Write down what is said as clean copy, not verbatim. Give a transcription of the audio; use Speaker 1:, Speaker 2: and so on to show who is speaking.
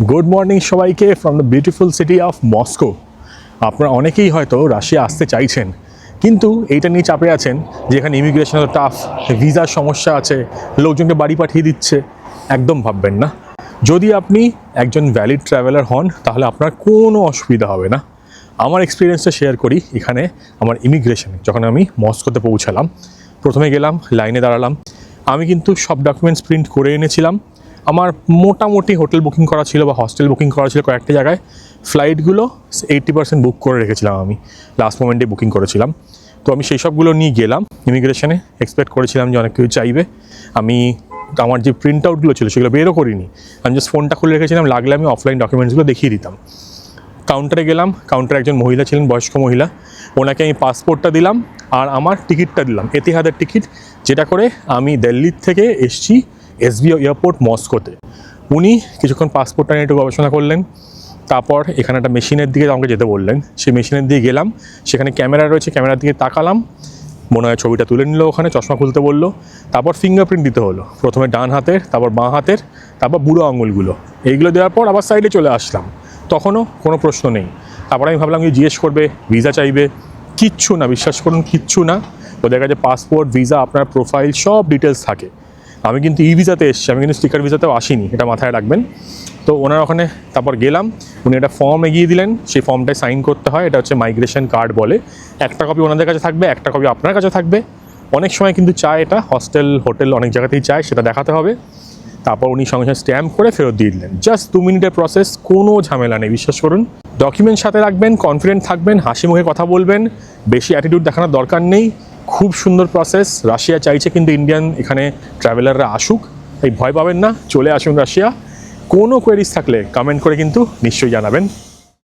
Speaker 1: Good morning সবাইকে from the beautiful city of Moscow. আপনারা অনেকেই হয়তো রাশিয়া আসতে চাইছেন, কিন্তু এইটা নিয়ে চাপে আছেন যে এখানে ইমিগ্রেশন তো টাফ, ভিসার সমস্যা আছে, লোকজনকে বাড়ি পাঠিয়ে দিচ্ছে। একদম ভাববেন না। যদি আপনি একজন ভ্যালিড ট্রাভেলার হন তাহলে আপনার কোনো অসুবিধা হবে না। আমার এক্সপিরিয়েন্সটা শেয়ার করি। এখানে আমার ইমিগ্রেশনে যখন আমি মস্কোতে পৌঁছালাম, প্রথমে গেলাম, লাইনে দাঁড়ালাম। আমি কিন্তু সব ডকুমেন্টস প্রিন্ট করে এনেছিলাম। আমার মোটামুটি হোটেল বুকিং করা ছিল বা হস্টেল বুকিং করা ছিল কয়েকটা জায়গায়। ফ্লাইটগুলো 80% বুক করে রেখেছিলাম, আমি লাস্ট মোমেন্টে বুকিং করেছিলাম। তো আমি সেই সবগুলো নিয়ে গেলাম ইমিগ্রেশনে। এক্সপেক্ট করেছিলাম যে অনেক কিছু চাইবে। আমার যে প্রিন্ট আউটগুলো ছিল সেগুলো বেরও করিনি, আমি জাস্ট ফোনটা খুলে রেখেছিলাম, লাগলে আমি অফলাইন ডকুমেন্টসগুলো দেখিয়ে দিতাম। কাউন্টারে গেলাম, কাউন্টারে একজন মহিলা ছিলেন, বয়স্ক মহিলা। ওনাকে আমি পাসপোর্টটা দিলাম আর আমার টিকিটটা দিলাম, এতিহাদের টিকিট, যেটা করে আমি দিল্লির থেকে এসছি এসবিও এয়ারপোর্ট মস্কোতে। উনি কিছুক্ষণ পাসপোর্টটা নিয়ে একটু গবেষণা করলেন, তারপর এখানে একটা মেশিনের দিকে আমাকে যেতে বললেন। সেই মেশিনের দিকে গেলাম, সেখানে ক্যামেরা রয়েছে, ক্যামেরার দিকে তাকালাম, মনে হয় ছবিটা তুলে নিল, ওখানে চশমা খুলতে বললো। তারপর ফিঙ্গারপ্রিন্ট দিতে হলো, প্রথমে ডান হাতের, তারপর বাঁ হাতের, তারপর বুড়ো আঙুলগুলো। এইগুলো দেওয়ার পর আবার সাইডে চলে আসলাম, তখনও কোনো প্রশ্ন নেই। তারপর আমি ভাবলাম যে জিজ্ঞেস করবে, ভিসা চাইবে, কিচ্ছু না, বিশ্বাস করুন কিচ্ছু না। ওদের কাছে পাসপোর্ট, ভিসা, আপনার প্রোফাইল সব ডিটেলস থাকে। আমি কিন্তু ই ভিসাতে এসেছি, আমি কিন্তু স্টিকার ভিসাতেও আসিনি, এটা মাথায় রাখবেন। তো ওনার ওখানে তারপর গেলাম, উনি একটা ফর্ম এগিয়ে দিলেন, সেই ফর্মটায় সাইন করতে হয়। এটা হচ্ছে মাইগ্রেশন কার্ড বলে। একটা কপি ওনাদের কাছে থাকবে, একটা কপি আপনার কাছে থাকবে। অনেক সময় কিন্তু চায় এটা, হস্টেল হোটেল অনেক জায়গাতেই চায়, সেটা দেখাতে হবে। তারপর উনি সঙ্গে সঙ্গে স্ট্যাম্প করে ফেরত দিয়ে দিলেন। জাস্ট 2 মিনিটের প্রসেস, কোনো ঝামেলা নেই, বিশ্বাস করুন। ডকুমেন্ট সাথে রাখবেন, কনফিডেন্ট থাকবেন, হাসি মুখে কথা বলবেন, বেশি অ্যাটিটিউড দেখানোর দরকার নেই। খুব সুন্দর প্রসেস। রাশিয়া চাইছে কিন্তু ইন্ডিয়ান এখানে ট্রাভেলাররা আসুক, এই ভয় পাবেন না, চলে আসুন রাশিয়া। কোনো কোয়েরিজ থাকলে কমেন্ট করে কিন্তু নিশ্চয়ই জানাবেন।